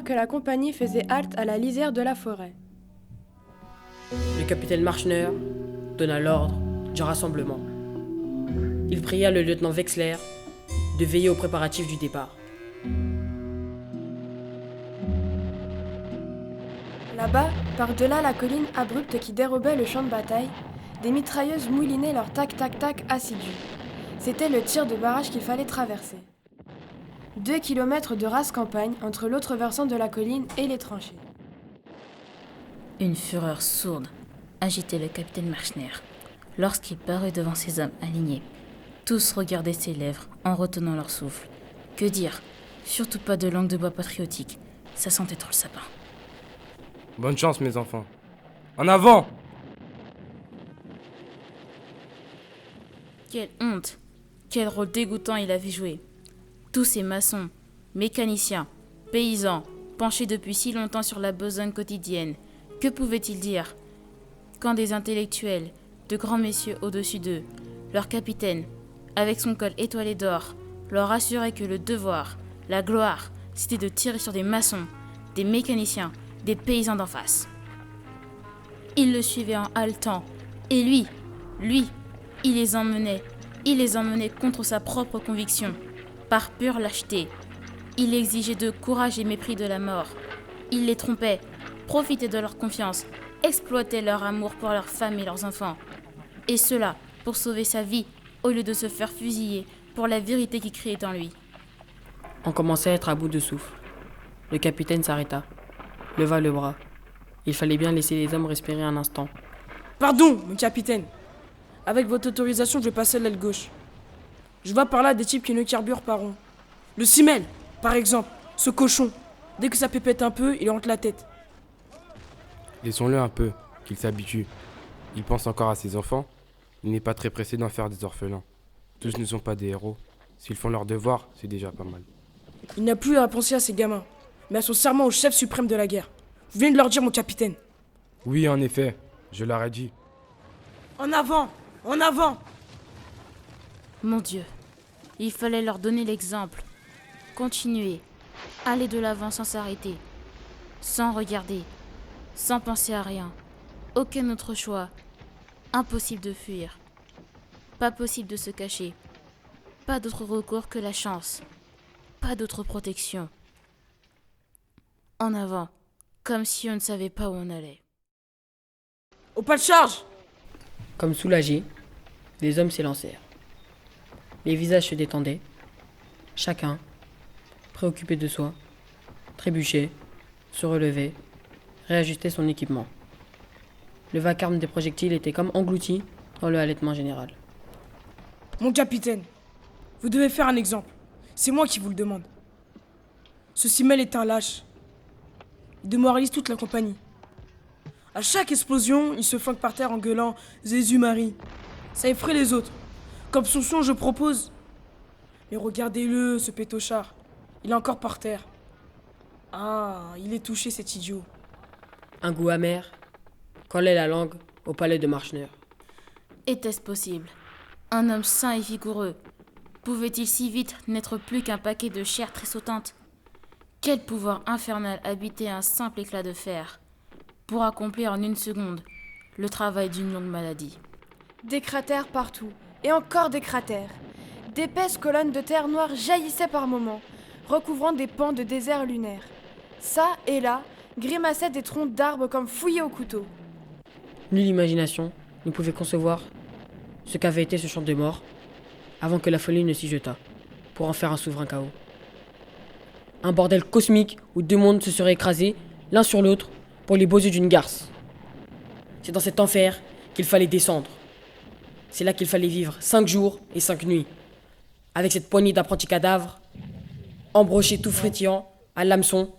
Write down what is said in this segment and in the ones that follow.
que la compagnie faisait halte à la lisière de la forêt. Le capitaine Marschner donna l'ordre du rassemblement. Il pria le lieutenant Wexler de veiller aux préparatifs du départ. Là-bas, par-delà la colline abrupte qui dérobait le champ de bataille, des mitrailleuses moulinaient leur tac-tac-tac assidu. C'était le tir de barrage qu'il fallait traverser. 2 kilomètres de rase campagne entre l'autre versant de la colline et les tranchées. Une fureur sourde agitait le capitaine Marschner lorsqu'il parut devant ses hommes alignés. Tous regardaient ses lèvres en retenant leur souffle. Que dire? Surtout pas de langue de bois patriotique. Ça sentait trop le sapin. Bonne chance, mes enfants. En avant! Quelle honte! Quel rôle dégoûtant il avait joué. Tous ces maçons, mécaniciens, paysans, penchés depuis si longtemps sur la besogne quotidienne, que pouvaient-ils dire? Quand des intellectuels, de grands messieurs au-dessus d'eux, leur capitaine, avec son col étoilé d'or, leur assurait que le devoir, la gloire, c'était de tirer sur des maçons, des mécaniciens, des paysans d'en face. Ils le suivaient en haletant, et lui, il les emmenait contre sa propre conviction, par pure lâcheté. Il exigeait d'eux courage et mépris de la mort. Il les trompait, profitait de leur confiance, exploitait leur amour pour leurs femmes et leurs enfants. Et cela pour sauver sa vie, au lieu de se faire fusiller pour la vérité qui criait en lui. On commençait à être à bout de souffle. Le capitaine s'arrêta, leva le bras. Il fallait bien laisser les hommes respirer un instant. Pardon, mon capitaine. Avec votre autorisation, je vais passer l'aile gauche. Je vois par là des types qui ne carburent pas rond. Le Simel, par exemple, ce cochon. Dès que ça pépette un peu, il rentre la tête. Laissons-le un peu, qu'il s'habitue. Il pense encore à ses enfants. Il n'est pas très pressé d'en faire des orphelins. Tous ne sont pas des héros. S'ils font leur devoir, c'est déjà pas mal. Il n'a plus à penser à ses gamins, mais à son serment au chef suprême de la guerre. Vous venez de leur dire, mon capitaine. Oui, en effet, je leur ai dit. En avant! En avant! Mon Dieu, il fallait leur donner l'exemple. Continuer, aller de l'avant sans s'arrêter, sans regarder, sans penser à rien. Aucun autre choix. Impossible de fuir. Pas possible de se cacher. Pas d'autre recours que la chance. Pas d'autre protection. En avant, comme si on ne savait pas où on allait. Au pas de charge! Comme soulagés, les hommes s'élancèrent. Les visages se détendaient. Chacun, préoccupé de soi, trébuchait, se relevait, réajustait son équipement. Le vacarme des projectiles était comme englouti dans le halètement général. Mon capitaine, vous devez faire un exemple. C'est moi qui vous le demande. Ce Simel est un lâche. Il démoralise toute la compagnie. À chaque explosion, il se flanque par terre en gueulant « Jésus-Marie ». Ça effraie les autres. Comme son son, je propose. Mais regardez-le, ce pétochard. Il est encore par terre. Ah, il est touché, cet idiot. Un goût amer collait la langue au palais de Marschner. Était-ce possible? Un homme sain et vigoureux pouvait-il si vite n'être plus qu'un paquet de chair tressautante? Quel pouvoir infernal habitait un simple éclat de fer pour accomplir en une seconde le travail d'une longue maladie? Des cratères partout, et encore des cratères. D'épaisses colonnes de terre noire jaillissaient par moments, recouvrant des pans de désert lunaire. Ça et là, grimaçaient des troncs d'arbres comme fouillés au couteau. Nulle imagination ne pouvait concevoir ce qu'avait été ce champ de mort avant que la folie ne s'y jetât pour en faire un souverain chaos. Un bordel cosmique où deux mondes se seraient écrasés l'un sur l'autre pour les beaux yeux d'une garce. C'est dans cet enfer qu'il fallait descendre. C'est là qu'il fallait vivre 5 jours et 5 nuits, avec cette poignée d'apprentis cadavres, embrochés tout frétillant à l'hameçon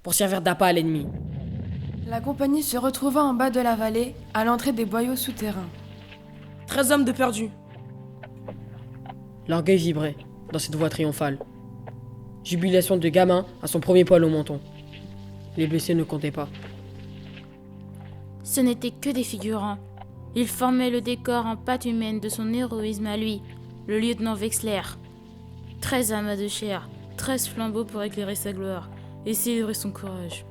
pour servir d'appât à l'ennemi. La compagnie se retrouva en bas de la vallée, à l'entrée des boyaux souterrains. 13 hommes de perdus. L'orgueil vibrait dans cette voix triomphale. Jubilation de gamin à son premier poil au menton. Les blessés ne comptaient pas. Ce n'étaient que des figurants. Ils formaient le décor en pâte humaine de son héroïsme à lui, le lieutenant Wexler. 13 amas de chair, 13 flambeaux pour éclairer sa gloire, et célébrer son courage.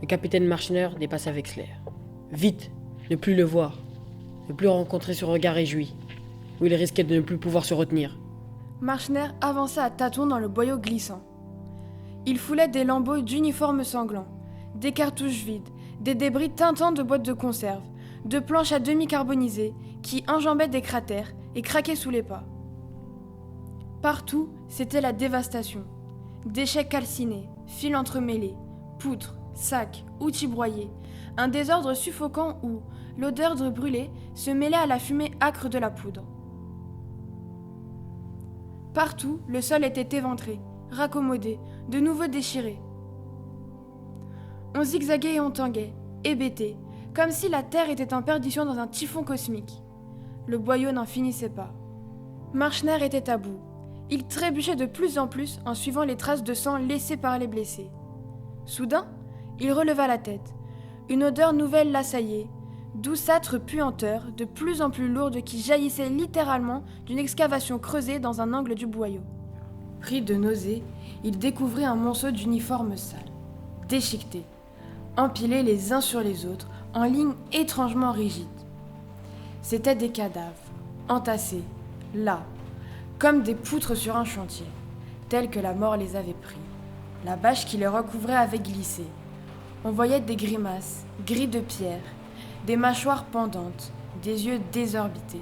Le capitaine Marschner dépassa Wexler. Vite, ne plus le voir, ne plus rencontrer ce regard réjoui, où il risquait de ne plus pouvoir se retenir. Marschner avança à tâtons dans le boyau glissant. Il foulait des lambeaux d'uniformes sanglants, des cartouches vides, des débris teintants de boîtes de conserve, de planches à demi carbonisées qui enjambaient des cratères et craquaient sous les pas. Partout, c'était la dévastation. Déchets calcinés, fils entremêlés, poutres, sacs, outils broyés, un désordre suffocant où l'odeur de brûlé se mêlait à la fumée âcre de la poudre. Partout, le sol était éventré, raccommodé, de nouveau déchiré. On zigzaguait et on tanguait, hébété, comme si la terre était en perdition dans un typhon cosmique. Le boyau n'en finissait pas. Marschner était à bout. Il trébuchait de plus en plus en suivant les traces de sang laissées par les blessés. Soudain, il releva la tête. Une odeur nouvelle l'assaillait, douceâtre puanteur, de plus en plus lourde qui jaillissait littéralement d'une excavation creusée dans un angle du boyau. Pris de nausée, il découvrit un monceau d'uniformes sales, déchiquetés, empilés les uns sur les autres, en lignes étrangement rigides. C'étaient des cadavres, entassés, là, comme des poutres sur un chantier, tels que la mort les avait pris. La bâche qui les recouvrait avait glissé. On voyait des grimaces, gris de pierre, des mâchoires pendantes, des yeux désorbités.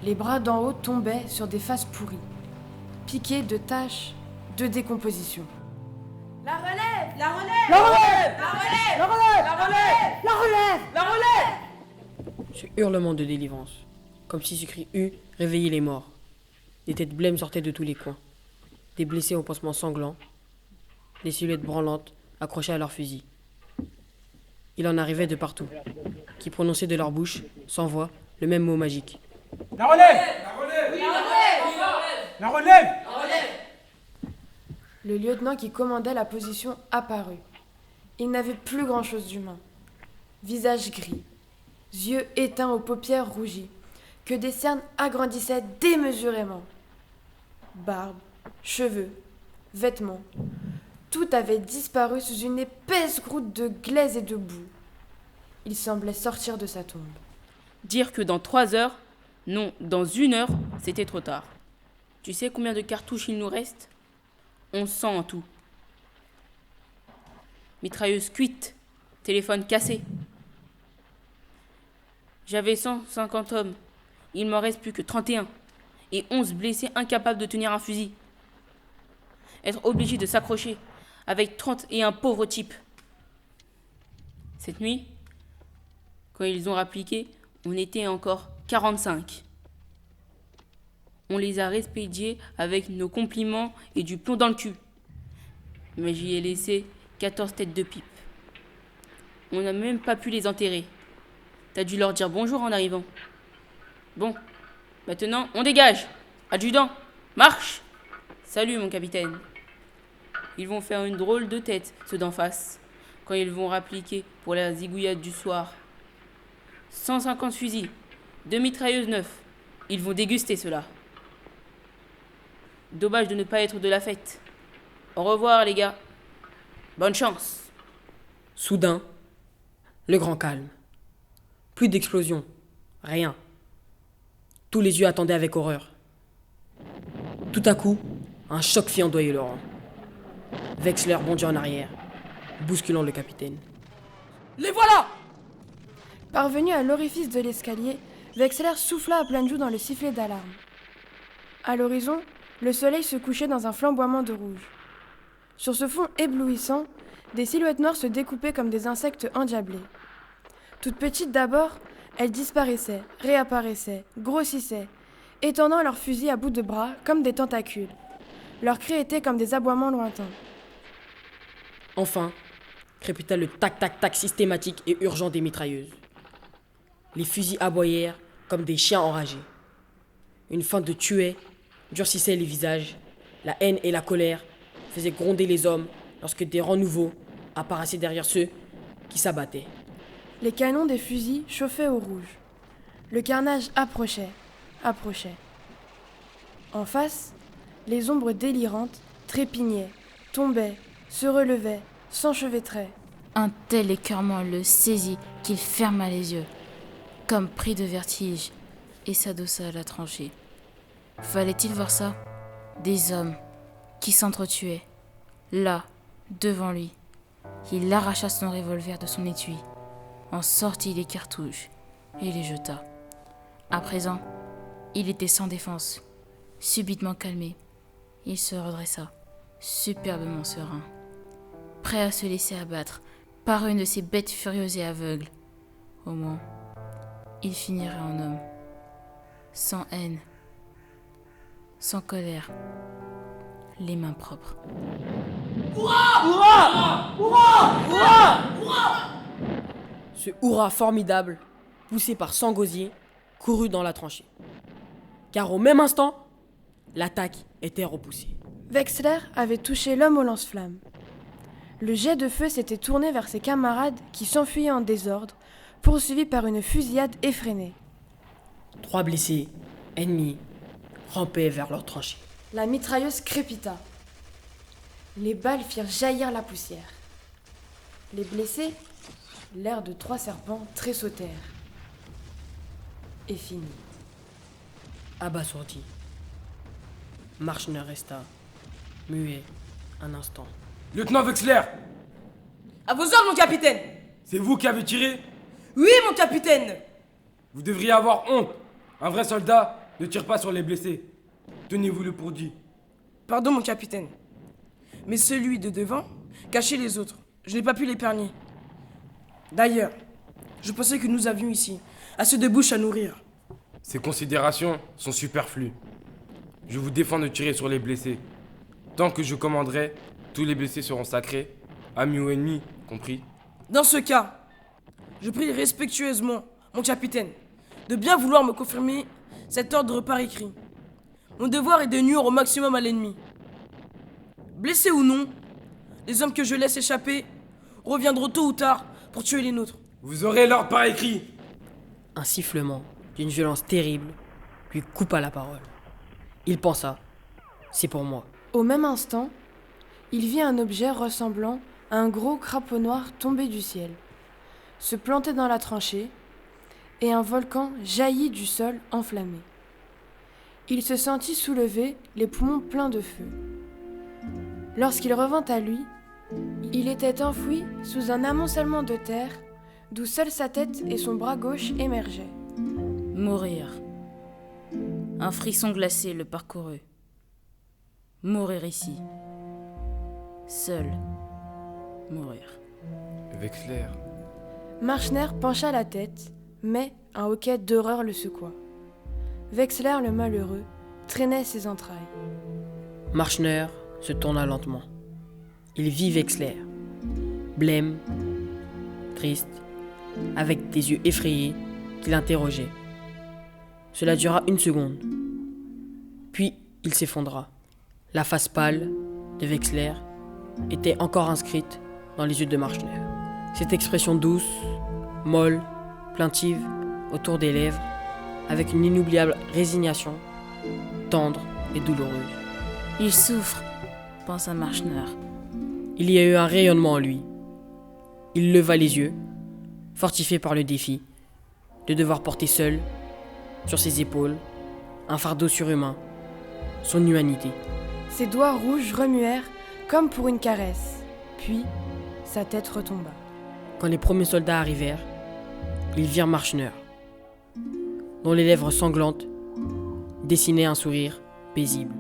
Les bras d'en haut tombaient sur des faces pourries, piquées de taches de décomposition. La relève! La relève! La relève! La relève! La relève! La relève! La relève! La relève! Ce hurlement de délivrance, comme si ce cri eût réveillé les morts. Des têtes blêmes sortaient de tous les coins, des blessés aux pansements sanglants, des silhouettes branlantes accrochées à leurs fusils. Il en arrivait de partout, qui prononçaient de leur bouche, sans voix, le même mot magique. La relève! La relève! La relève! Le lieutenant qui commandait la position apparut. Il n'avait plus grand-chose d'humain. Visage gris, yeux éteints aux paupières rougies, que des cernes agrandissaient démesurément. Barbe, cheveux, vêtements, tout avait disparu sous une épaisse croûte de glaise et de boue. Il semblait sortir de sa tombe. Dire que dans 3 heures, non, dans 1 heure, c'était trop tard. Tu sais combien de cartouches il nous reste ? 1100 en tout. Mitrailleuse cuite, téléphone cassé. J'avais 150 hommes. Il m'en reste plus que 31. Et 11 blessés incapables de tenir un fusil. Être obligé de s'accrocher avec 31 pauvres types. Cette nuit, quand ils ont rappliqué, on était encore 45. On les a respédiés avec nos compliments et du plomb dans le cul. Mais j'y ai laissé 14 têtes de pipe. On n'a même pas pu les enterrer. T'as dû leur dire bonjour en arrivant. Bon, maintenant, on dégage. Adjudant, marche. Salut, mon capitaine. Ils vont faire une drôle de tête, ceux d'en face, quand ils vont rappliquer pour la zigouillade du soir. 150 fusils, 2 mitrailleuses neuves. Ils vont déguster cela. Dommage de ne pas être de la fête. Au revoir, les gars. Bonne chance. Soudain, le grand calme. Plus d'explosion, rien. Tous les yeux attendaient avec horreur. Tout à coup, un choc fit ondoyer le rang. Wexler bondit en arrière, bousculant le capitaine. Les voilà! Parvenu à l'orifice de l'escalier, Wexler souffla à pleine joue dans le sifflet d'alarme. À l'horizon, le soleil se couchait dans un flamboiement de rouge. Sur ce fond éblouissant, des silhouettes noires se découpaient comme des insectes endiablés. Toutes petites d'abord, elles disparaissaient, réapparaissaient, grossissaient, étendant leurs fusils à bout de bras comme des tentacules. Leurs cris étaient comme des aboiements lointains. Enfin, crépita le tac-tac-tac systématique et urgent des mitrailleuses. Les fusils aboyèrent comme des chiens enragés. Une faim de tuer durcissait les visages. La haine et la colère faisaient gronder les hommes lorsque des rangs nouveaux apparaissaient derrière ceux qui s'abattaient. Les canons des fusils chauffaient au rouge. Le carnage approchait. En face, les ombres délirantes trépignaient, tombait, se relevait, s'enchevêtrait. Un tel écœurement le saisit qu'il ferma les yeux, comme pris de vertige, et s'adossa à la tranchée. Fallait-il voir ça? Des hommes qui s'entretuaient, là, devant lui. Il arracha son revolver de son étui, en sortit les cartouches et les jeta. À présent, il était sans défense. Subitement calmé, il se redressa, superbement serein, prêt à se laisser abattre par une de ces bêtes furieuses et aveugles. Au moins, il finirait en homme, sans haine, sans colère, les mains propres. Ce hurrah formidable, poussé par Sangosier, courut dans la tranchée. Car au même instant, l'attaque était repoussée. Wexler avait touché l'homme au lance-flammes. Le jet de feu s'était tourné vers ses camarades qui s'enfuyaient en désordre, poursuivis par une fusillade effrénée. 3 blessés, ennemis, rampaient vers leur tranchée. La mitrailleuse crépita. Les balles firent jaillir la poussière. Les blessés, l'air de 3 serpents, tressautèrent. Et fini. Abasourdi, Marschner resta, muet, un instant. Lieutenant Wexler, À vos ordres, mon capitaine! c'est vous qui avez tiré? Oui, mon capitaine! Vous devriez avoir honte. Un vrai soldat ne tire pas sur les blessés. Tenez-vous le pour dit. Pardon, mon capitaine. Mais celui de devant cachait les autres. Je n'ai pas pu l'épargner. D'ailleurs, je pensais que nous avions ici assez de bouches à nourrir. Ces considérations sont superflues. Je vous défends de tirer sur les blessés. Tant que je commanderai, tous les blessés seront sacrés, amis ou ennemis, compris. Dans ce cas, je prie respectueusement mon capitaine de bien vouloir me confirmer cet ordre par écrit. Mon devoir est de nuire au maximum à l'ennemi. Blessés ou non, les hommes que je laisse échapper reviendront tôt ou tard pour tuer les nôtres. Vous aurez l'ordre par écrit. Un sifflement d'une violence terrible lui coupa la parole. Il pensa, c'est pour moi. Au même instant, il vit un objet ressemblant à un gros crapaud noir tomber du ciel, se planter dans la tranchée, et un volcan jaillit du sol enflammé. Il se sentit soulever, les poumons pleins de feu. Lorsqu'il revint à lui, il était enfoui sous un amoncellement de terre, d'où seule sa tête et son bras gauche émergeaient. Mourir. Un frisson glacé le parcourut. Mourir ici. Seul. Mourir. Wexler, Marschner pencha la tête, mais un hoquet d'horreur le secoua. Wexler, le malheureux, traînait ses entrailles. Marschner se tourna lentement. Il vit Wexler, blême, triste, avec des yeux effrayés, qui l'interrogeaient. Cela dura 1 seconde. Puis il s'effondra. La face pâle de Wexler était encore inscrite dans les yeux de Marschner. Cette expression douce, molle, plaintive, autour des lèvres, avec une inoubliable résignation, tendre et douloureuse. Il souffre, pensa Marschner. Il y a eu un rayonnement en lui. Il leva les yeux, fortifié par le défi de devoir porter seul, sur ses épaules, un fardeau surhumain, son humanité. Ses doigts rouges remuèrent comme pour une caresse, puis sa tête retomba. Quand les premiers soldats arrivèrent, ils virent Marschner, dont les lèvres sanglantes dessinaient un sourire paisible.